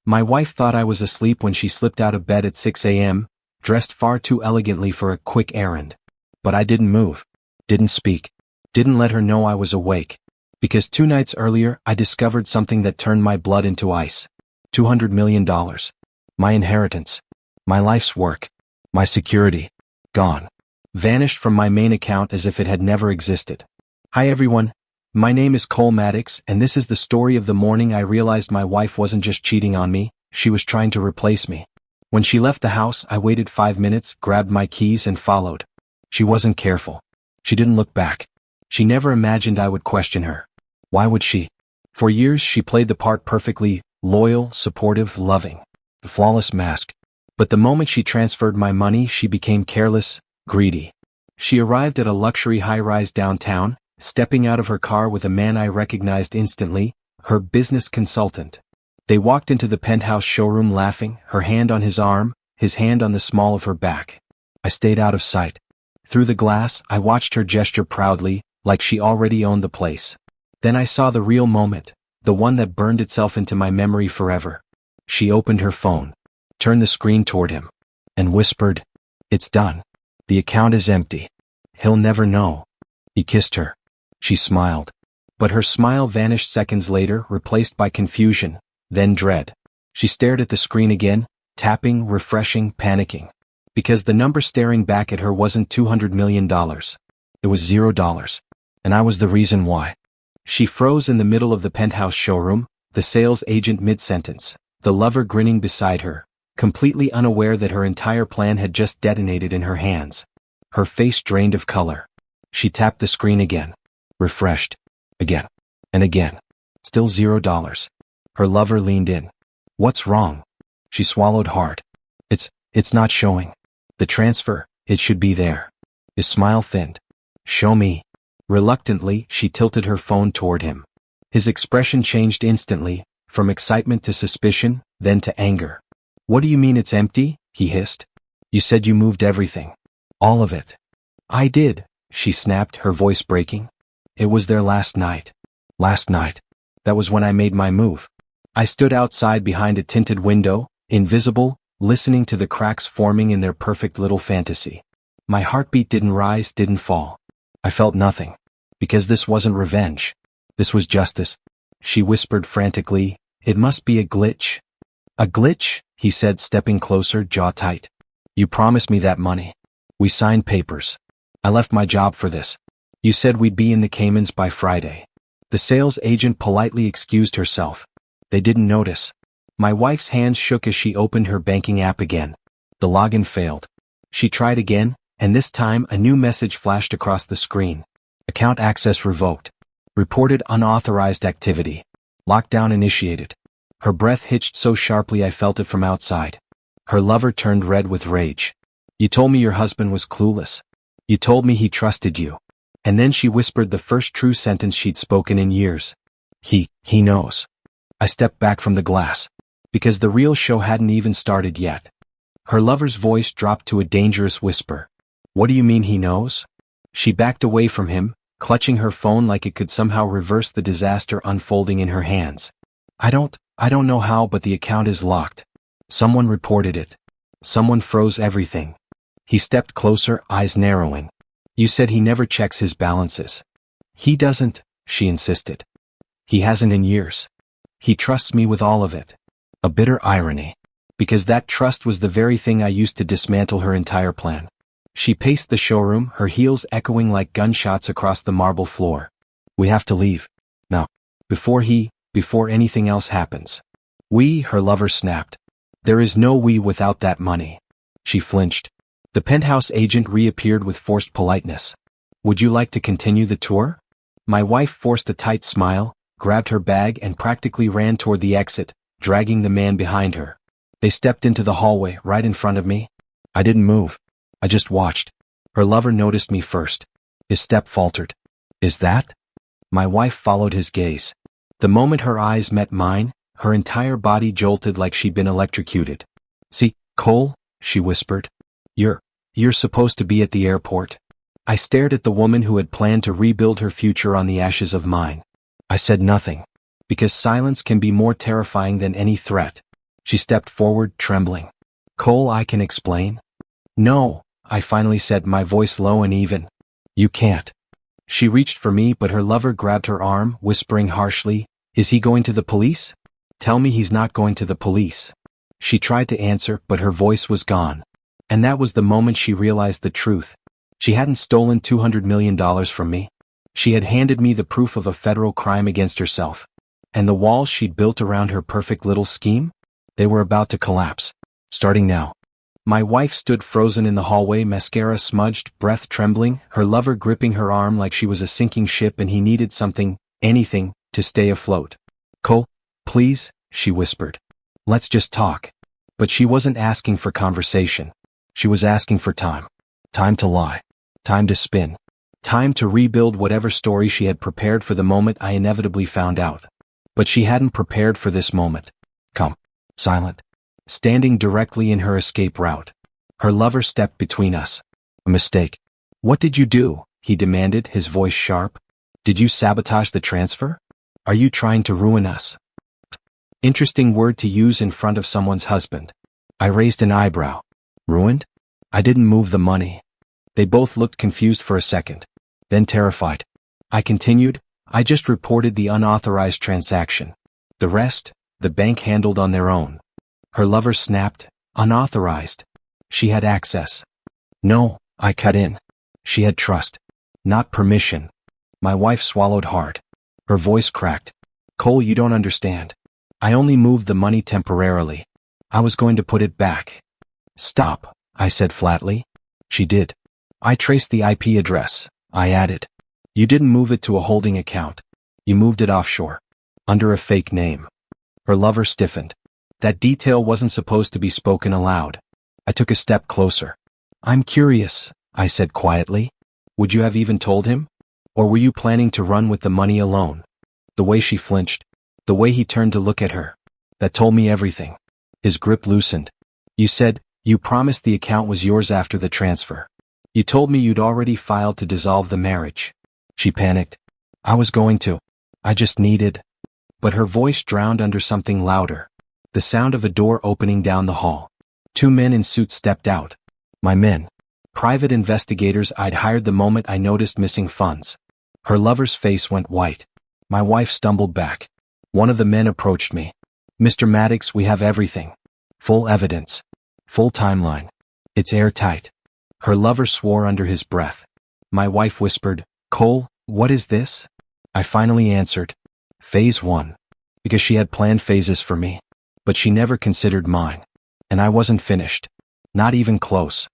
My wife thought I was asleep when she slipped out of bed at 6 a.m., dressed far too elegantly for a quick errand. But I didn't move, didn't speak, didn't let her know I was awake. Because 2 nights earlier I discovered something that turned my blood into ice. $200 million. My inheritance. My life's work. My security. Gone. Vanished from my main account as if it had never existed. Hi everyone. My name is Cole Maddox, and this is the story of the morning I realized my wife wasn't just cheating on me, she was trying to replace me. When she left the house, I waited 5 minutes, grabbed my keys and followed. She wasn't careful. She didn't look back. She never imagined I would question her. Why would she? For years she played the part perfectly, loyal, supportive, loving. The flawless mask. But the moment she transferred my money, she became careless, greedy. She arrived at a luxury high-rise downtown, stepping out of her car with a man I recognized instantly, her business consultant. They walked into the Penthouse showroom laughing, her hand on his arm, his hand on the small of her back. I stayed out of sight. Through the glass, I watched her gesture proudly, like she already owned the place. Then I saw the real moment, the one that burned itself into my memory forever. She opened her phone, turned the screen toward him, and whispered, "It's done. The account is empty. He'll never know." He kissed her. She smiled. But her smile vanished seconds later, replaced by confusion, then dread. She stared at the screen again, tapping, refreshing, panicking. Because the number staring back at her wasn't $200 million. It was $0. And I was the reason why. She froze in the middle of the Penthouse showroom, the sales agent mid-sentence, the lover grinning beside her, completely unaware that her entire plan had just detonated in her hands. Her face drained of color. She tapped the screen again. Refreshed. Again. And again. Still $0. Her lover leaned in. "What's wrong?" She swallowed hard. It's not showing. The transfer, it should be there." His smile thinned. "Show me." Reluctantly, she tilted her phone toward him. His expression changed instantly, from excitement to suspicion, then to anger. "What do you mean it's empty?" he hissed. "You said you moved everything. All of it." "I did," she snapped, her voice breaking. "It was there last night." "Last night. That was when I made my move." I stood outside behind a tinted window, invisible, listening to the cracks forming in their perfect little fantasy. My heartbeat didn't rise, didn't fall. I felt nothing. Because this wasn't revenge. This was justice. She whispered frantically, "It must be a glitch." "A glitch?" he said, stepping closer, jaw tight. "You promised me that money. We signed papers. I left my job for this. You said we'd be in the Caymans by Friday." The sales agent politely excused herself. They didn't notice. My wife's hands shook as she opened her banking app again. The login failed. She tried again, and this time a new message flashed across the screen. "Account access revoked. Reported unauthorized activity. Lockdown initiated." Her breath hitched so sharply I felt it from outside. Her lover turned red with rage. "You told me your husband was clueless. You told me he trusted you." And then she whispered the first true sentence she'd spoken in years. He knows." I stepped back from the glass. Because the real show hadn't even started yet. Her lover's voice dropped to a dangerous whisper. "What do you mean he knows?" She backed away from him, clutching her phone like it could somehow reverse the disaster unfolding in her hands. I don't know how, but the account is locked. Someone reported it. Someone froze everything." He stepped closer, eyes narrowing. "You said he never checks his balances." "He doesn't," she insisted. "He hasn't in years. He trusts me with all of it." A bitter irony. Because that trust was the very thing I used to dismantle her entire plan. She paced the showroom, her heels echoing like gunshots across the marble floor. "We have to leave. Now. Before anything else happens." "We," her lover snapped. "There is no we without that money." She flinched. The Penthouse agent reappeared with forced politeness. "Would you like to continue the tour?" My wife forced a tight smile, grabbed her bag and practically ran toward the exit, dragging the man behind her. They stepped into the hallway, right in front of me. I didn't move. I just watched. Her lover noticed me first. His step faltered. "Is that?" My wife followed his gaze. The moment her eyes met mine, her entire body jolted like she'd been electrocuted. "See, Cole," she whispered. You're supposed to be at the airport." I stared at the woman who had planned to rebuild her future on the ashes of mine. I said nothing. Because silence can be more terrifying than any threat. She stepped forward, trembling. Cole, I can explain. No, I finally said, my voice low and even. You can't. She reached for me, but her lover grabbed her arm, whispering harshly, is he going to the police? Tell me he's not going to the police. She tried to answer, but her voice was gone. And that was the moment she realized the truth. She hadn't stolen $200 million from me. She had handed me the proof of a federal crime against herself. And the walls she'd built around her perfect little scheme? They were about to collapse. Starting now. My wife stood frozen in the hallway, mascara smudged, breath trembling, her lover gripping her arm like she was a sinking ship and he needed something, anything, to stay afloat. Cole, please, she whispered. Let's just talk. But she wasn't asking for conversation. She was asking for time. Time to lie. Time to spin. Time to rebuild whatever story she had prepared for the moment I inevitably found out. But she hadn't prepared for this moment. Come. Silent. Standing directly in her escape route. Her lover stepped between us. A mistake. What did you do? He demanded, his voice sharp. Did you sabotage the transfer? Are you trying to ruin us? Interesting word to use in front of someone's husband. I raised an eyebrow. Ruined? I didn't move the money. They both looked confused for a second, then terrified. I continued, I just reported the unauthorized transaction. The rest, the bank handled on their own. Her lover snapped, unauthorized. She had access. No, I cut in. She had trust, not permission. My wife swallowed hard. Her voice cracked. Cole, you don't understand. I only moved the money temporarily. I was going to put it back. Stop, I said flatly. She did. I traced the IP address, I added. You didn't move it to a holding account. You moved it offshore. Under a fake name. Her lover stiffened. That detail wasn't supposed to be spoken aloud. I took a step closer. I'm curious, I said quietly. Would you have even told him? Or were you planning to run with the money alone? The way she flinched. The way he turned to look at her. That told me everything. His grip loosened. You said, you promised the account was yours after the transfer. You told me you'd already filed to dissolve the marriage. She panicked. I was going to. I just needed. But her voice drowned under something louder. The sound of a door opening down the hall. 2 men in suits stepped out. My men. Private investigators I'd hired the moment I noticed missing funds. Her lover's face went white. My wife stumbled back. One of the men approached me. Mr. Maddox, we have everything. Full evidence. Full timeline. It's airtight. Her lover swore under his breath. My wife whispered, Cole, what is this? I finally answered. Phase 1. Because she had planned phases for me. But she never considered mine. And I wasn't finished. Not even close.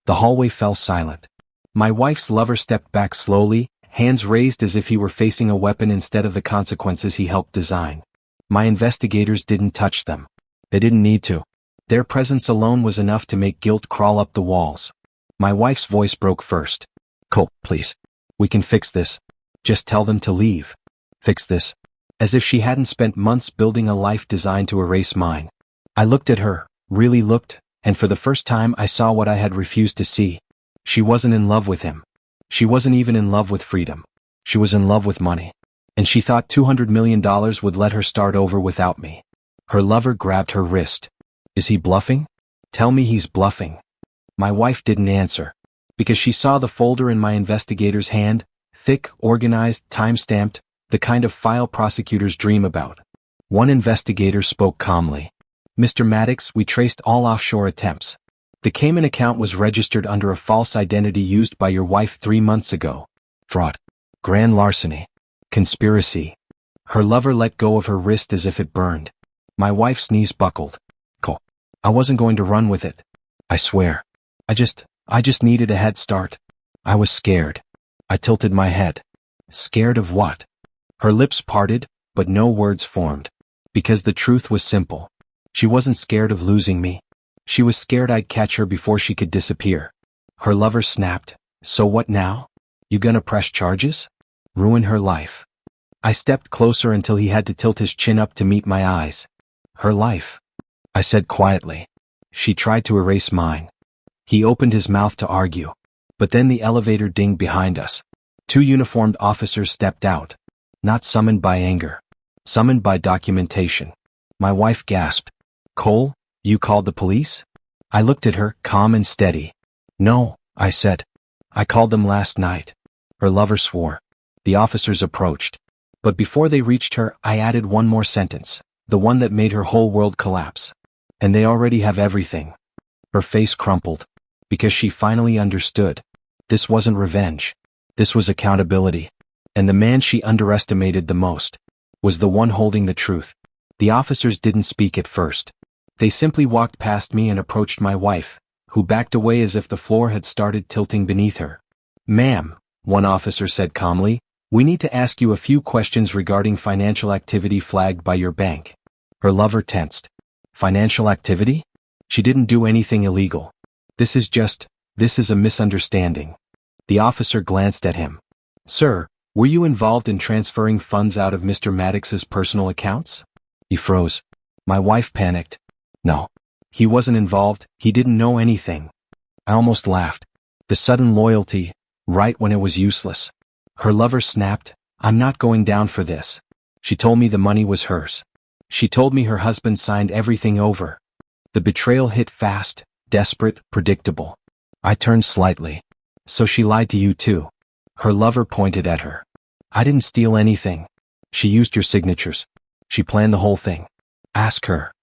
The hallway fell silent. My wife's lover stepped back slowly, hands raised as if he were facing a weapon instead of the consequences he helped design. My investigators didn't touch them. They didn't need to. Their presence alone was enough to make guilt crawl up the walls. My wife's voice broke first. Cole, please. We can fix this. Just tell them to leave. Fix this. As if she hadn't spent months building a life designed to erase mine. I looked at her, really looked, and for the first time I saw what I had refused to see. She wasn't in love with him. She wasn't even in love with freedom. She was in love with money. And she thought $200 million would let her start over without me. Her lover grabbed her wrist. Is he bluffing? Tell me he's bluffing. My wife didn't answer. Because she saw the folder in my investigator's hand, thick, organized, time-stamped, the kind of file prosecutors dream about. One investigator spoke calmly. Mr. Maddox, we traced all offshore attempts. The Cayman account was registered under a false identity used by your wife 3 months ago. Fraud. Grand larceny. Conspiracy. Her lover let go of her wrist as if it burned. My wife's knees buckled. Cole. I wasn't going to run with it. I swear. I just needed a head start. I was scared. I tilted my head. Scared of what? Her lips parted, but no words formed. Because the truth was simple. She wasn't scared of losing me. She was scared I'd catch her before she could disappear. Her lover snapped. So what now? You gonna press charges? Ruin her life. I stepped closer until he had to tilt his chin up to meet my eyes. Her life. I said quietly. She tried to erase mine. He opened his mouth to argue. But then the elevator dinged behind us. 2 uniformed officers stepped out. Not summoned by anger. Summoned by documentation. My wife gasped. Cole, you called the police? I looked at her, calm and steady. No, I said. I called them last night. Her lover swore. The officers approached. But before they reached her, I added one more sentence, the one that made her whole world collapse. And they already have everything. Her face crumpled. Because she finally understood. This wasn't revenge. This was accountability. And the man she underestimated the most was the one holding the truth. The officers didn't speak at first. They simply walked past me and approached my wife, who backed away as if the floor had started tilting beneath her. Ma'am, one officer said calmly, we need to ask you a few questions regarding financial activity flagged by your bank. Her lover tensed. Financial activity? She didn't do anything illegal. This is a misunderstanding. The officer glanced at him. Sir, were you involved in transferring funds out of Mr. Maddox's personal accounts? He froze. My wife panicked. No. He wasn't involved, he didn't know anything. I almost laughed. The sudden loyalty, right when it was useless. Her lover snapped, I'm not going down for this. She told me the money was hers. She told me her husband signed everything over. The betrayal hit fast, desperate, predictable. I turned slightly. So she lied to you too. Her lover pointed at her. I didn't steal anything. She used your signatures. She planned the whole thing. Ask her.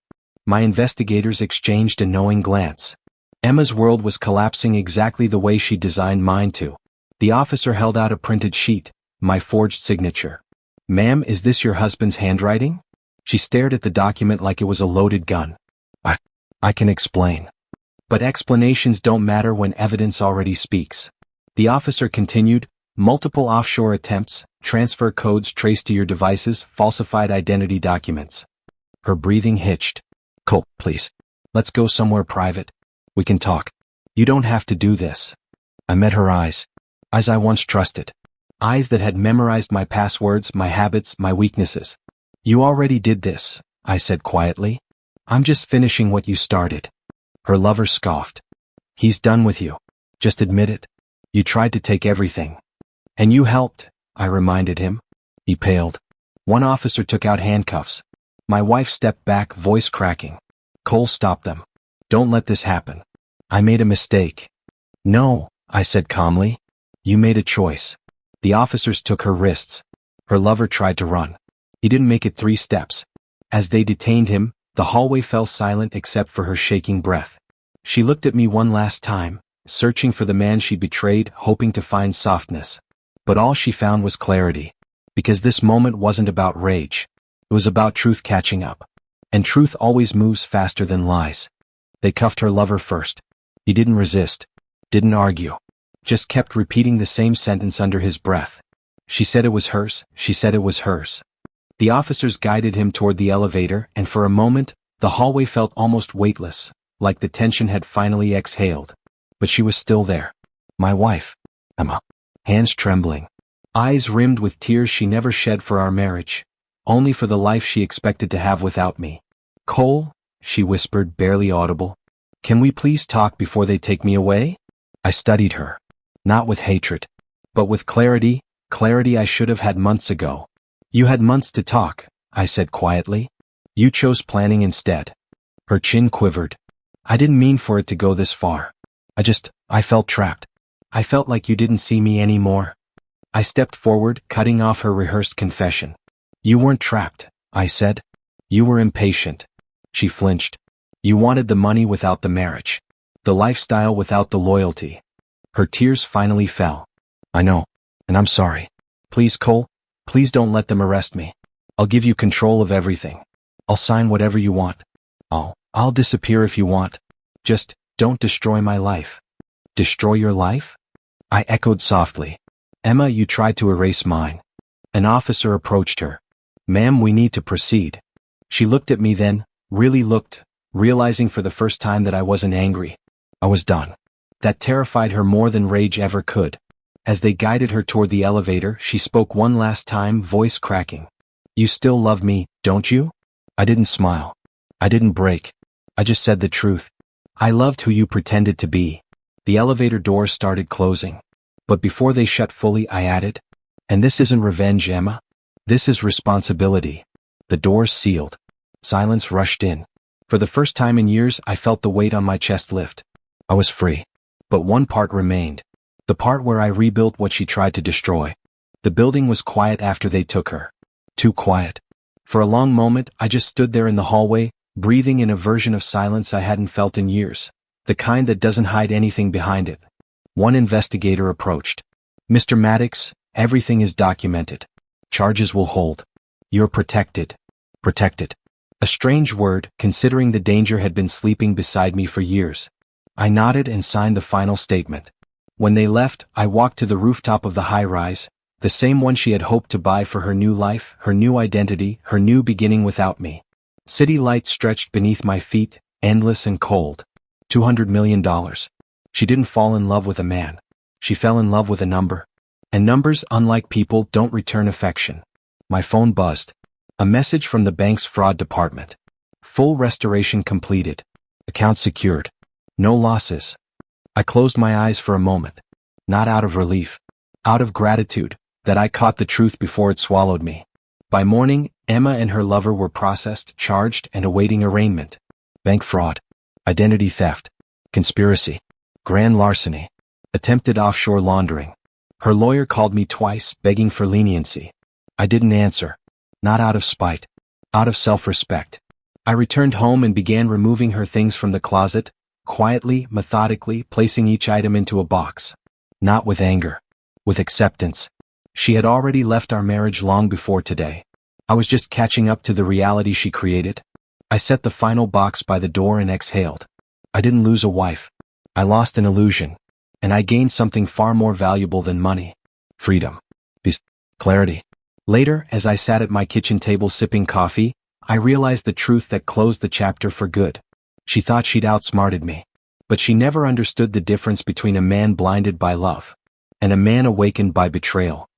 My investigators exchanged a knowing glance. Emma's world was collapsing exactly the way she designed mine to. The officer held out a printed sheet, my forged signature. Ma'am, is this your husband's handwriting? She stared at the document like it was a loaded gun. I can explain. But explanations don't matter when evidence already speaks. The officer continued, multiple offshore attempts, transfer codes traced to your devices, falsified identity documents. Her breathing hitched. Cole, please. Let's go somewhere private. We can talk. You don't have to do this. I met her eyes. Eyes I once trusted. Eyes that had memorized my passwords, my habits, my weaknesses. You already did this, I said quietly. I'm just finishing what you started. Her lover scoffed. He's done with you. Just admit it. You tried to take everything. And you helped, I reminded him. He paled. One officer took out handcuffs. My wife stepped back, voice cracking. Cole stopped them. Don't let this happen. I made a mistake. No, I said calmly. You made a choice. The officers took her wrists. Her lover tried to run. He didn't make it 3 steps. As they detained him, the hallway fell silent except for her shaking breath. She looked at me one last time, searching for the man she betrayed, hoping to find softness. But all she found was clarity. Because this moment wasn't about rage. It was about truth catching up. And truth always moves faster than lies. They cuffed her lover first. He didn't resist. Didn't argue. Just kept repeating the same sentence under his breath. She said it was hers. She said it was hers. The officers guided him toward the elevator, and for a moment, the hallway felt almost weightless, like the tension had finally exhaled. But she was still there. My wife. Emma. Hands trembling. Eyes rimmed with tears she never shed for our marriage. Only for the life she expected to have without me. Cole, she whispered, barely audible. Can we please talk before they take me away? I studied her. Not with hatred. But with clarity I should have had months ago. You had months to talk, I said quietly. You chose planning instead. Her chin quivered. I didn't mean for it to go this far. I felt trapped. I felt like you didn't see me anymore. I stepped forward, cutting off her rehearsed confession. You weren't trapped, I said. You were impatient. She flinched. You wanted the money without the marriage. The lifestyle without the loyalty. Her tears finally fell. I know, and I'm sorry. Please, Cole, please don't let them arrest me. I'll give you control of everything. I'll sign whatever you want. I'll disappear if you want. Just don't destroy my life. Destroy your life? I echoed softly. Emma, you tried to erase mine. An officer approached her. Ma'am, we need to proceed. She looked at me then, really looked, realizing for the first time that I wasn't angry. I was done. That terrified her more than rage ever could. As they guided her toward the elevator, she spoke one last time, voice cracking. You still love me, don't you? I didn't smile. I didn't break. I just said the truth. I loved who you pretended to be. The elevator doors started closing. But before they shut fully, I added, and this isn't revenge, Emma. This is responsibility. The doors sealed. Silence rushed in. For the first time in years, I felt the weight on my chest lift. I was free. But one part remained. The part where I rebuilt what she tried to destroy. The building was quiet after they took her. Too quiet. For a long moment, I just stood there in the hallway, breathing in a version of silence I hadn't felt in years. The kind that doesn't hide anything behind it. One investigator approached. "Mr. Maddox, everything is documented. Charges will hold. You're protected." Protected. A strange word, considering the danger had been sleeping beside me for years. I nodded and signed the final statement. When they left, I walked to the rooftop of the high-rise, the same one she had hoped to buy for her new life, her new identity, her new beginning without me. City lights stretched beneath my feet, endless and cold. $200 million. She didn't fall in love with a man. She fell in love with a number. And numbers, unlike people, don't return affection. My phone buzzed. A message from the bank's fraud department. Full restoration completed. Account secured. No losses. I closed my eyes for a moment. Not out of relief. Out of gratitude, that I caught the truth before it swallowed me. By morning, Emma and her lover were processed, charged, and awaiting arraignment. Bank fraud. Identity theft. Conspiracy. Grand larceny. Attempted offshore laundering. Her lawyer called me twice, begging for leniency. I didn't answer. Not out of spite. Out of self-respect. I returned home and began removing her things from the closet, quietly, methodically, placing each item into a box. Not with anger. With acceptance. She had already left our marriage long before today. I was just catching up to the reality she created. I set the final box by the door and exhaled. I didn't lose a wife. I lost an illusion. And I gained something far more valuable than money. Freedom. Peace. Clarity. Later, as I sat at my kitchen table sipping coffee, I realized the truth that closed the chapter for good. She thought she'd outsmarted me. But she never understood the difference between a man blinded by love and a man awakened by betrayal.